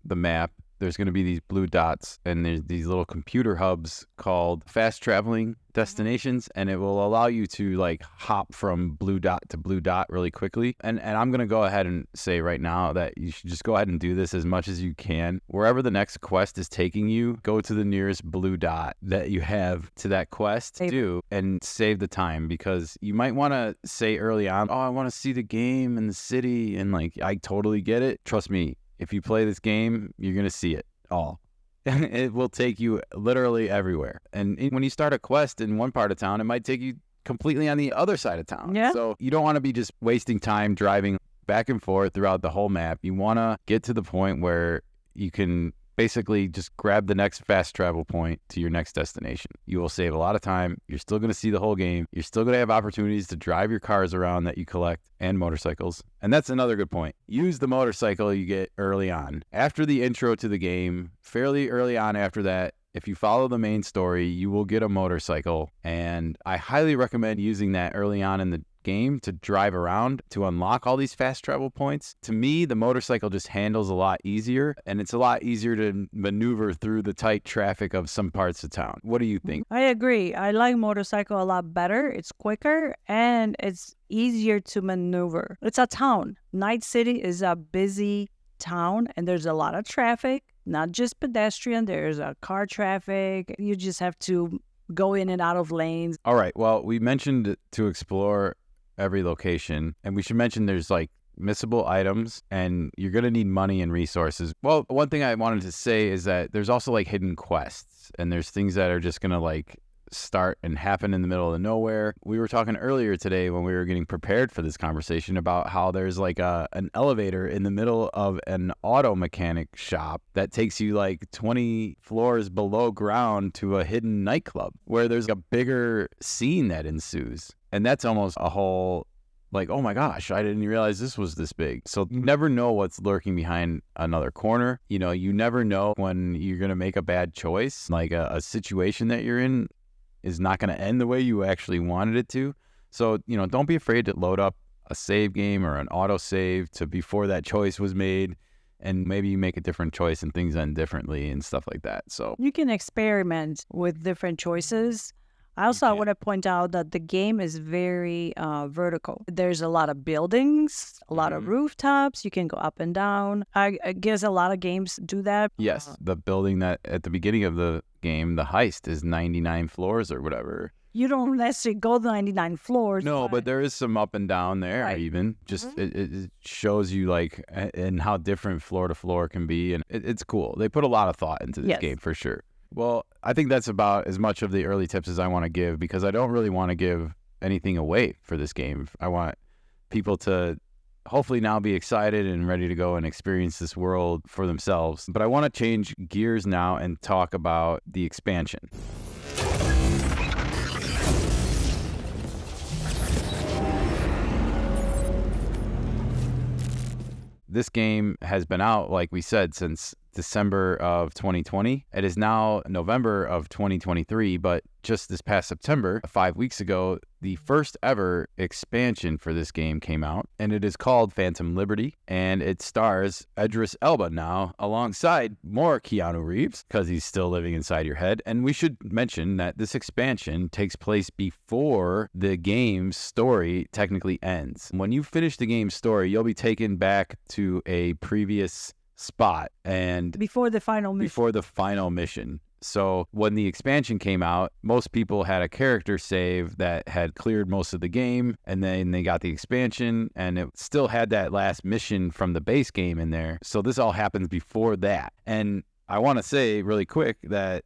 the map, there's going to be these blue dots, and there's these little computer hubs called fast traveling destinations, and it will allow you to like hop from blue dot to blue dot really quickly. And I'm going to go ahead and say right now that you should just go ahead and do this as much as you can. Wherever the next quest is taking you, go to the nearest blue dot that you have to that quest to do and save the time, because you might want to say early on, oh, I want to see the game and the city, and like I totally get it. Trust me. If you play this game, you're going to see it all. It will take you literally everywhere. And when you start a quest in one part of town, it might take you completely on the other side of town. Yeah. So you don't want to be just wasting time driving back and forth throughout the whole map. You want to get to the point where you can basically just grab the next fast travel point to your next destination. You will save a lot of time. You're still going to see the whole game. You're still going to have opportunities to drive your cars around that you collect and motorcycles. And that's another good point. Use the motorcycle you get early on. After the intro to the game, fairly early on after that, if you follow the main story, you will get a motorcycle. And I highly recommend using that early on in the game to drive around to unlock all these fast travel points. To me, the motorcycle just handles a lot easier, and it's a lot easier to maneuver through the tight traffic of some parts of town. What do you think? I agree. I like motorcycle a lot better. It's quicker and it's easier to maneuver. It's a town. Night City is a busy town, and there's a lot of traffic, not just pedestrian. There's a car traffic. You just have to go in and out of lanes. All right. Well, we mentioned to explore every location, and we should mention there's like missable items, and you're going to need money and resources. Well, one thing I wanted to say is that there's also like hidden quests, and there's things that are just going to like start and happen in the middle of nowhere. We were talking earlier today when we were getting prepared for this conversation about how there's like an elevator in the middle of an auto mechanic shop that takes you like 20 floors below ground to a hidden nightclub where there's a bigger scene that ensues. And that's almost a whole like, oh my gosh, I didn't realize this was this big. So you never know what's lurking behind another corner. You know, you never know when you're going to make a bad choice. Like a situation that you're in is not going to end the way you actually wanted it to. So, you know, don't be afraid to load up a save game or an auto save to before that choice was made, and maybe you make a different choice and things end differently and stuff like that. So you can experiment with different choices. I want to point out that the game is very vertical. There's a lot of buildings, a lot of rooftops. You can go up and down. I guess a lot of games do that. Yes, the building that at the beginning of the game, the heist, is 99 floors or whatever. You don't necessarily go 99 floors. No, but there is some up and down there. Right. Even just it shows you like and how different floor to floor can be, and it's cool. They put a lot of thought into this game for sure. Well, I think that's about as much of the early tips as I want to give, because I don't really want to give anything away for this game. I want people to hopefully now be excited and ready to go and experience this world for themselves. But I want to change gears now and talk about the expansion. This game has been out, like we said, since December of 2020. It is now November of 2023, but just this past September, 5 weeks ago, the first ever expansion for this game came out, and it is called Phantom Liberty, and it stars Idris Elba now alongside more Keanu Reeves, because he's still living inside your head. And we should mention that this expansion takes place before the game's story technically ends. When you finish the game's story, you'll be taken back to a previous spot and before the final mission. So when the expansion came out, most people had a character save that had cleared most of the game, and then they got the expansion and it still had that last mission from the base game in there. So this all happens before that. And I want to say really quick that,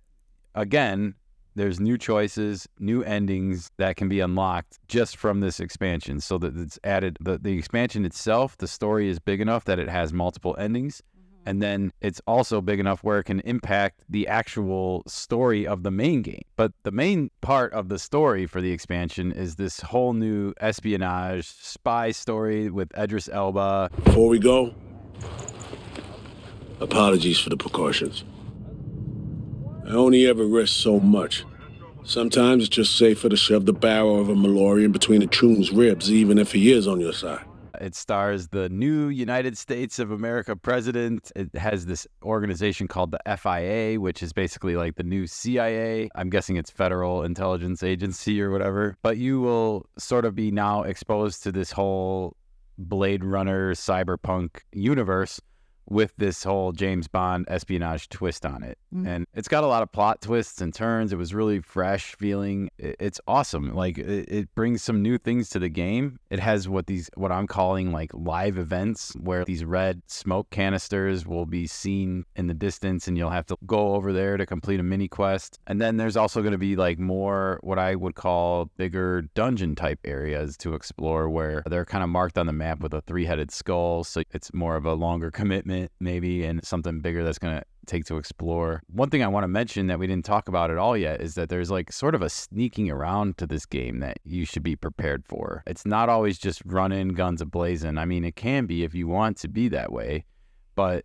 again, there's new choices, new endings that can be unlocked just from this expansion. So that it's added, the expansion itself, the story is big enough that it has multiple endings. And then it's also big enough where it can impact the actual story of the main game. But the main part of the story for the expansion is this whole new espionage spy story with Idris Elba. Before we go, apologies for the precautions. I only ever risk so much. Sometimes it's just safer to shove the barrel of a Malorian between a Troon's ribs, even if he is on your side. It stars the new United States of America president. It has this organization called the FIA, which is basically like the new CIA. I'm guessing it's Federal Intelligence Agency or whatever. But you will sort of be now exposed to this whole Blade Runner cyberpunk universe with this whole James Bond espionage twist on it. And it's got a lot of plot twists and turns. It was really fresh feeling. It's awesome. Like it brings some new things to the game. It has what I'm calling like live events where these red smoke canisters will be seen in the distance and you'll have to go over there to complete a mini quest. And then there's also going to be like more what I would call bigger dungeon type areas to explore where they're kind of marked on the map with a 3-headed skull. So it's more of a longer commitment maybe and something bigger that's going to take to explore. One thing I want to mention that we didn't talk about at all yet is that there's like sort of a sneaking around to this game that you should be prepared for. It's not always just run in guns a-blazing. I mean, it can be if you want to be that way, but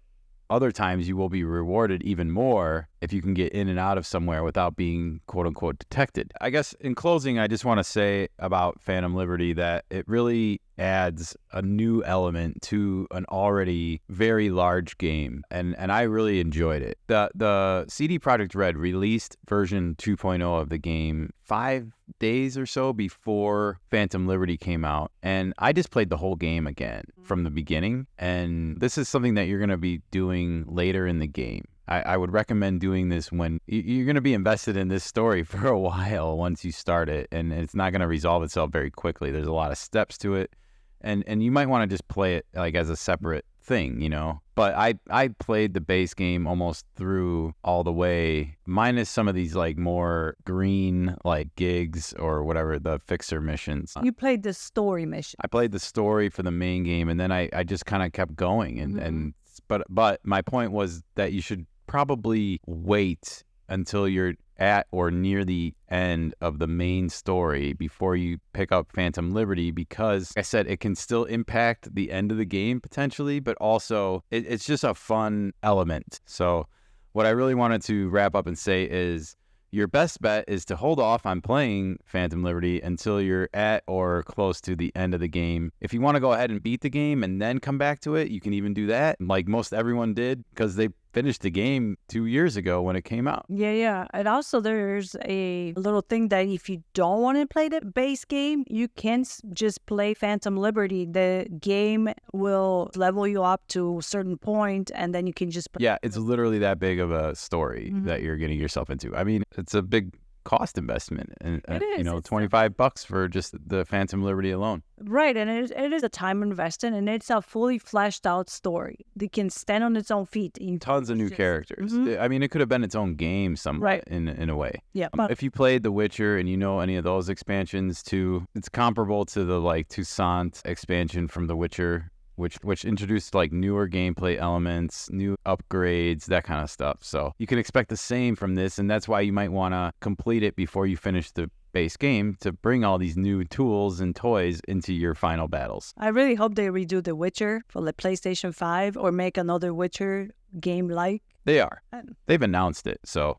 other times you will be rewarded even more if you can get in and out of somewhere without being quote unquote detected. I guess in closing, I just want to say about Phantom Liberty that it really adds a new element to an already very large game. And I really enjoyed it. The CD Projekt Red released version 2.0 of the game 5 days or so before Phantom Liberty came out. And I just played the whole game again from the beginning. And this is something that you're going to be doing later in the game. I would recommend doing this when you're going to be invested in this story for a while once you start it. And it's not going to resolve itself very quickly. There's a lot of steps to it. And you might want to just play it like as a separate thing, you know. But I played the base game almost through all the way, minus some of these like more green like gigs or whatever, the fixer missions. You played the story mission. I played the story for the main game, and then I just kind of kept going. And but my point was that you should probably wait until you're at or near the end of the main story before you pick up Phantom Liberty, because like I said, it can still impact the end of the game potentially, but also it's just a fun element. So what I really wanted to wrap up and say is your best bet is to hold off on playing Phantom Liberty until you're at or close to the end of the game. If you want to go ahead and beat the game and then come back to it, you can even do that, like most everyone did, because they finished the game 2 years ago when it came out. Yeah. And also there's a little thing that if you don't want to play the base game, you can just play Phantom Liberty. The game will level you up to a certain point and then you can just play. Yeah, it's literally that big of a story that you're getting yourself into. I mean, it's a big cost investment, and It is. you know, It's $25 for just the Phantom Liberty alone. Right, and it is a time investment, and it's a fully fleshed out story. It can stand on its own feet. Tons of new characters. I mean, it could have been its own game somewhat, Right. in a way. Yeah, If you played The Witcher and you know any of those expansions too, it's comparable to the like Toussaint expansion from The Witcher, which introduced like newer gameplay elements, new upgrades, that kind of stuff. So you can expect the same from this, and that's why you might want to complete it before you finish the base game to bring all these new tools and toys into your final battles. I really hope they redo The Witcher for the PlayStation 5 or make another Witcher game like. They are. They've announced it, so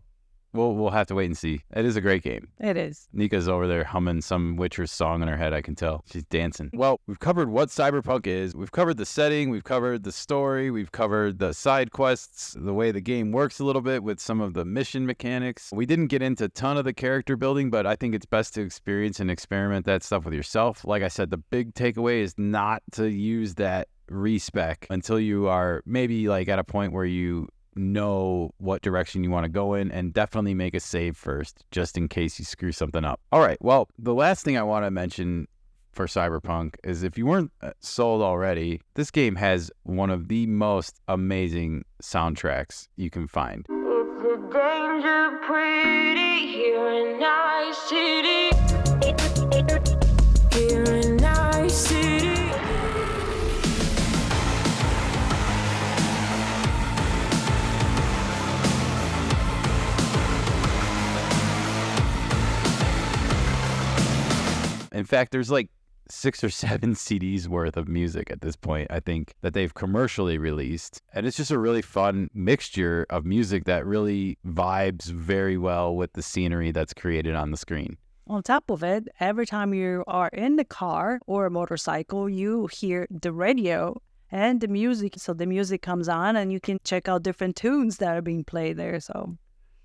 we'll have to wait and see. It is a great game. It is. Nikka's over there humming some Witcher song in her head, I can tell. She's dancing. Well, we've covered what Cyberpunk is. We've covered the setting. We've covered the story. We've covered the side quests, the way the game works a little bit with some of the mission mechanics. We didn't get into a ton of the character building, but I think it's best to experience and experiment that stuff with yourself. Like I said, the big takeaway is not to use that respec until you are maybe like at a point where you know what direction you want to go in, and definitely make a save first just in case you screw something up. All right, well, the last thing I want to mention for Cyberpunk is, if you weren't sold already, this game has one of the most amazing soundtracks you can find. It's the danger pretty here in Night City? Here in Night City. In fact, there's like 6 or 7 CDs worth of music at this point, I think, that they've commercially released. And it's just a really fun mixture of music that really vibes very well with the scenery that's created on the screen. On top of it, every time you are in the car or a motorcycle, you hear the radio and the music. So the music comes on and you can check out different tunes that are being played there. So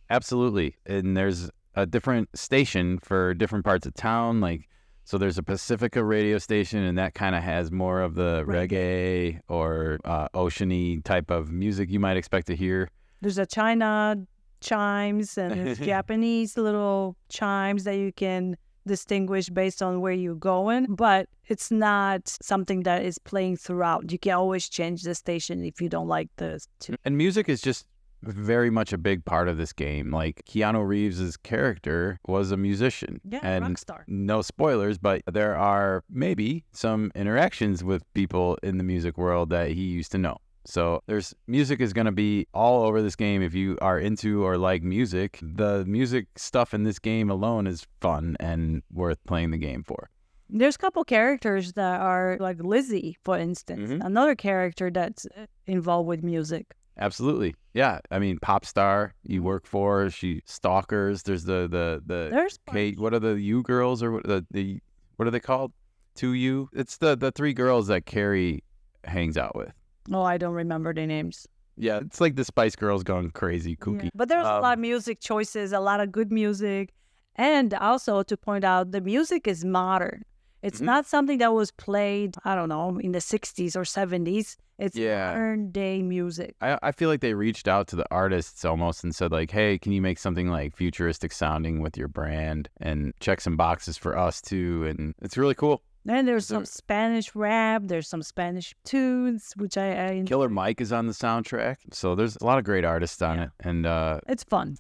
Absolutely. And there's a different station for different parts of town. Like, so there's a Pacifica radio station, and that kind of has more of the reggae or oceany type of music you might expect to hear. there's a China chimes and there's Japanese little chimes that you can distinguish based on where you're going, but it's not something that is playing throughout. You can always change the station if you don't like the tune. And music is just very much a big part of this game. Like, Keanu Reeves' character was a musician. Yeah, and rock star. No spoilers, but there are maybe some interactions with people in the music world that he used to know. So there's music is going to be all over this game. If you are into or like music, the music stuff in this game alone is fun and worth playing the game for. There's a couple characters that are like Lizzie, for instance, another character that's involved with music. Absolutely. Yeah. I mean, pop star you work for, she stalkers. There's the There's Kate, what are the U girls, or the what are they called? 2U? It's the 3 girls that Carrie hangs out with. Oh, I don't remember the names. Yeah, it's like the Spice Girls gone crazy, kooky. Yeah. But there's a lot of music choices, a lot of good music. And also to point out, the music is modern. It's not something that was played, I don't know, in the 60s or 70s. It's modern day music. I feel like they reached out to the artists almost and said like, hey, can you make something like futuristic sounding with your brand and check some boxes for us too? And it's really cool. And there's some Spanish rap, there's some Spanish tunes, which I enjoy. Killer Mike is on the soundtrack. So there's a lot of great artists on it. And it's fun.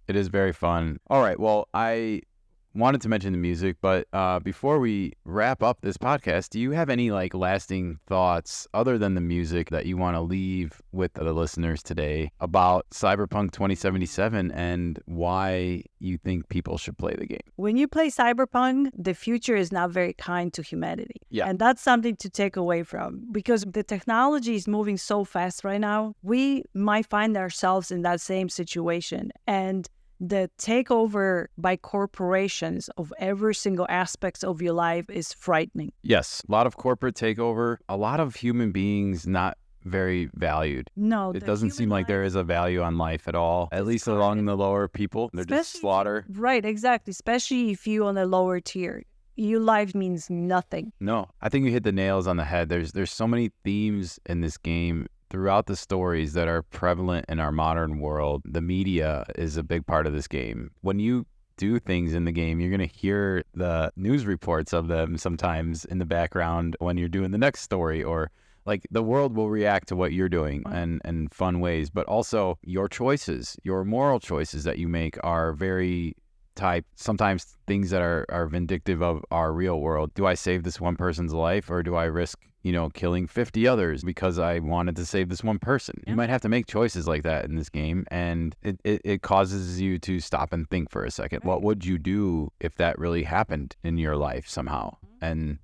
it is very fun. All right. Well, I wanted to mention the music, but before we wrap up this podcast, do you have any like lasting thoughts other than the music that you want to leave with the listeners today about Cyberpunk 2077 and why you think people should play the game? When you play Cyberpunk, the future is not very kind to humanity. Yeah. And that's something to take away from, because the technology is moving so fast right now. We might find ourselves in that same situation. And the takeover by corporations of every single aspect of your life is frightening. Yes, a lot of corporate takeover, a lot of human beings not very valued. No, It doesn't seem like there is a value on life at all, at least along the lower people. They're just slaughter. Right, exactly. Especially if you're on a lower tier. Your life means nothing. No, I think you hit the nails on the head. There's so many themes in this game throughout the stories that are prevalent in our modern world. The media is a big part of this game. When you do things in the game, you're going to hear the news reports of them sometimes in the background when you're doing the next story, or like the world will react to what you're doing in fun ways. But also your choices, your moral choices that you make are very sometimes things that are vindictive of our real world. Do I save this one person's life, or do I risk, killing 50 others because I wanted to save this one person? You might have to make choices like that in this game, and it causes you to stop and think for a second. What would you do if that really happened in your life somehow? And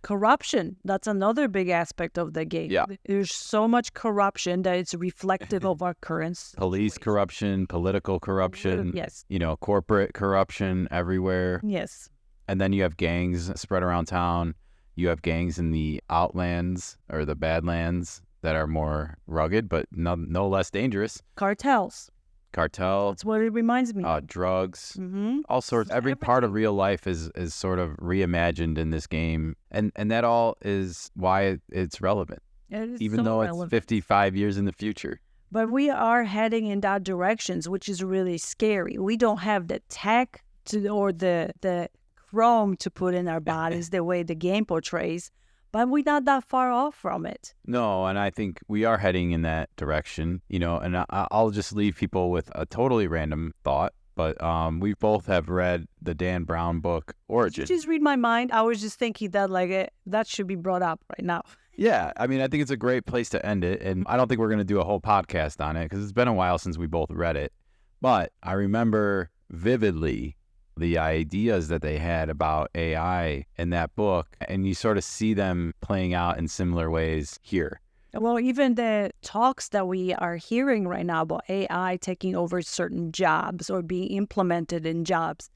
Corruption, that's another big aspect of the game. Yeah. There's so much corruption that it's reflective of our current police situation. corruption, political corruption, Yes. Corporate corruption everywhere. Yes. And then you have gangs spread around town. You have gangs in the outlands or the badlands that are more rugged, but no less dangerous. Cartels. Cartel, That's what it reminds me. drugs, Mm-hmm. all sorts. Every part of real life is sort of reimagined in this game, and that all is why it's relevant, It is even so though relevant. it's 55 years in the future. But we are heading in that directions, which is really scary. We don't have the tech or the chrome to put in our bodies the way the game portrays, but we're not that far off from it. No, and I think we are heading in that direction, and I'll just leave people with a totally random thought. But we both have read the Dan Brown book, Origin. Did you just read my mind? I was just thinking that that should be brought up right now. Yeah, I mean, I think it's a great place to end it. And I don't think we're going to do a whole podcast on it because it's been a while since we both read it. But I remember vividly the ideas that they had about AI in that book. And you sort of see them playing out in similar ways here. Well, even the talks that we are hearing right now about AI taking over certain jobs or being implemented in jobs,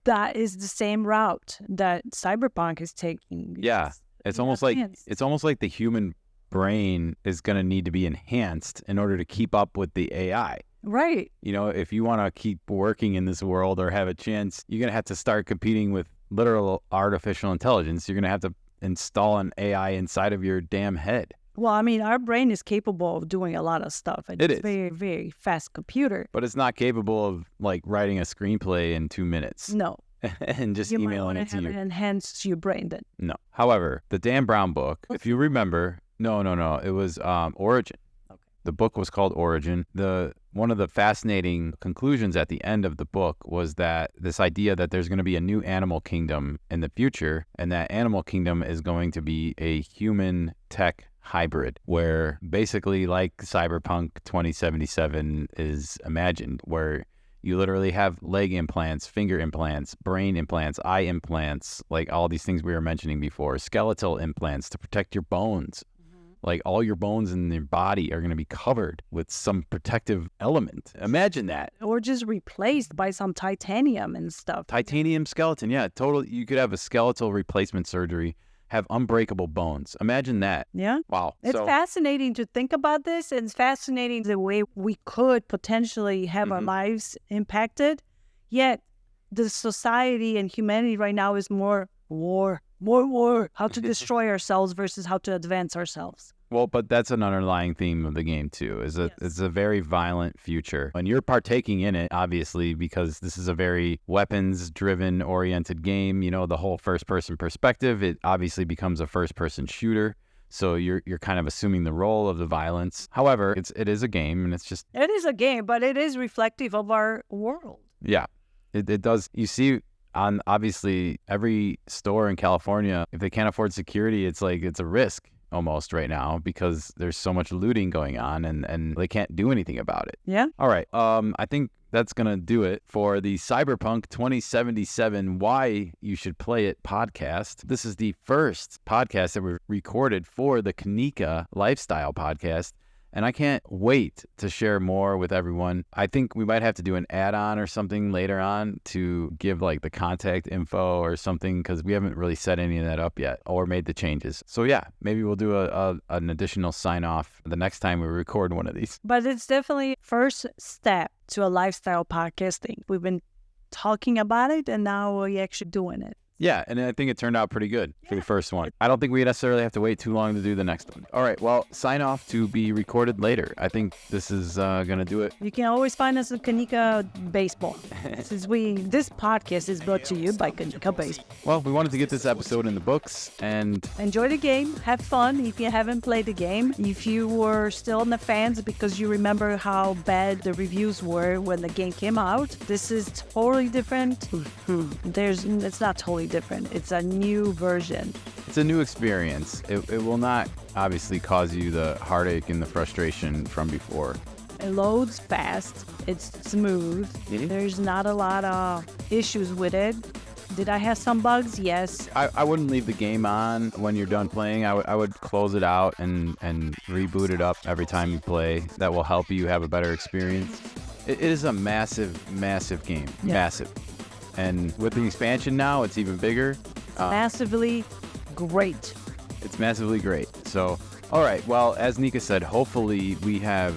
that is the same route that Cyberpunk is taking. Yeah, it's almost like the human brain is going to need to be enhanced in order to keep up with the AI. Right. If you want to keep working in this world or have a chance, you're going to have to start competing with literal artificial intelligence. You're going to have to install an AI inside of your damn head. Well, I mean, our brain is capable of doing a lot of stuff. It is. A very, very fast computer. But it's not capable of, writing a screenplay in 2 minutes. No. And just emailing it to you. Enhance your brain then. No. However, the Dan Brown book, if you remember, no. It was Origin. Okay. The book was called Origin. One of the fascinating conclusions at the end of the book was that this idea that there's going to be a new animal kingdom in the future, and that animal kingdom is going to be a human tech hybrid, where basically like Cyberpunk 2077 is imagined, where you literally have leg implants, finger implants, brain implants, eye implants, like all these things we were mentioning before, skeletal implants to protect your bones. Like all your bones in your body are going to be covered with some protective element. Imagine that. Or just replaced by some titanium and stuff. Titanium skeleton, yeah, totally. You could have a skeletal replacement surgery, have unbreakable bones. Imagine that. Yeah. Wow. It's fascinating to think about this. And it's fascinating the way we could potentially have our lives impacted. Yet the society and humanity right now is more war. How to destroy ourselves versus how to advance ourselves. Well, but that's an underlying theme of the game too, it's a very violent future. And you're partaking in it, obviously, because this is a very weapons-driven oriented game. The whole first-person perspective, it obviously becomes a first-person shooter. So you're kind of assuming the role of the violence. However, it is a game, and it's just... It is a game, but it is reflective of our world. Yeah, it does. You see... On obviously every store in California, if they can't afford security, it's a risk almost right now because there's so much looting going on and they can't do anything about it. Yeah. All right. I think that's going to do it for the Cyberpunk 2077 Why You Should Play It podcast. This is the first podcast that we recorded for the Nikka Lifestyle podcast. And I can't wait to share more with everyone. I think we might have to do an add-on or something later on to give the contact info or something, because we haven't really set any of that up yet or made the changes. So yeah, maybe we'll do an additional sign-off the next time we record one of these. But it's definitely first step to a lifestyle podcasting. We've been talking about it and now we're actually doing it. Yeah, and I think it turned out pretty good for the first one. I don't think we necessarily have to wait too long to do the next one. All right, well, sign off to be recorded later. I think this is going to do it. You can always find us at Nikka Baseball. This podcast is brought to you by Nikka Baseball. Well, we wanted to get this episode in the books and... Enjoy the game. Have fun if you haven't played the game. If you were still in the fans because you remember how bad the reviews were when the game came out, this is totally different. It's not totally different. It's a new version. It's a new experience. It will not obviously cause you the heartache and the frustration from before. It loads fast. It's smooth. There's not a lot of issues with it. Did I have some bugs? Yes. I wouldn't leave the game on when you're done playing. I would close it out and reboot it up every time you play. That will help you have a better experience. It is a massive, massive game. Yeah. Massive. And with the expansion now, it's even bigger. Massively great. It's massively great. So, all right. Well, as Nikka said, hopefully we have,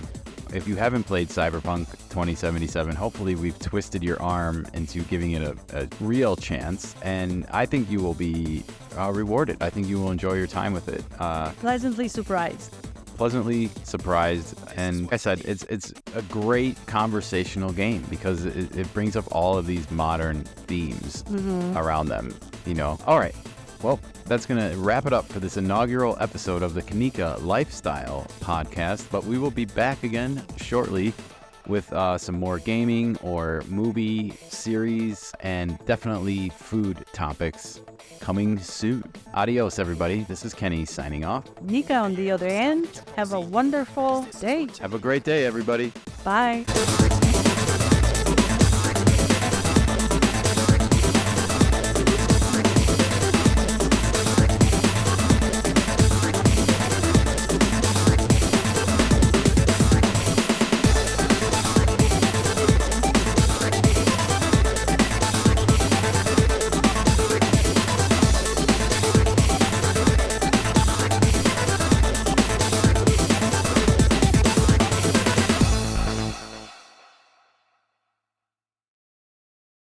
if you haven't played Cyberpunk 2077, hopefully we've twisted your arm into giving it a real chance. And I think you will be rewarded. I think you will enjoy your time with it. Pleasantly surprised. And like I said, it's a great conversational game because it brings up all of these modern themes around them, All right. Well, that's going to wrap it up for this inaugural episode of the Nikka Lifestyle Podcast. But we will be back again shortly with some more gaming or movie series and definitely food topics coming soon. Adios, everybody. This is Kenny signing off. Nikka on the other end. Have a wonderful day. Have a great day, everybody. Bye.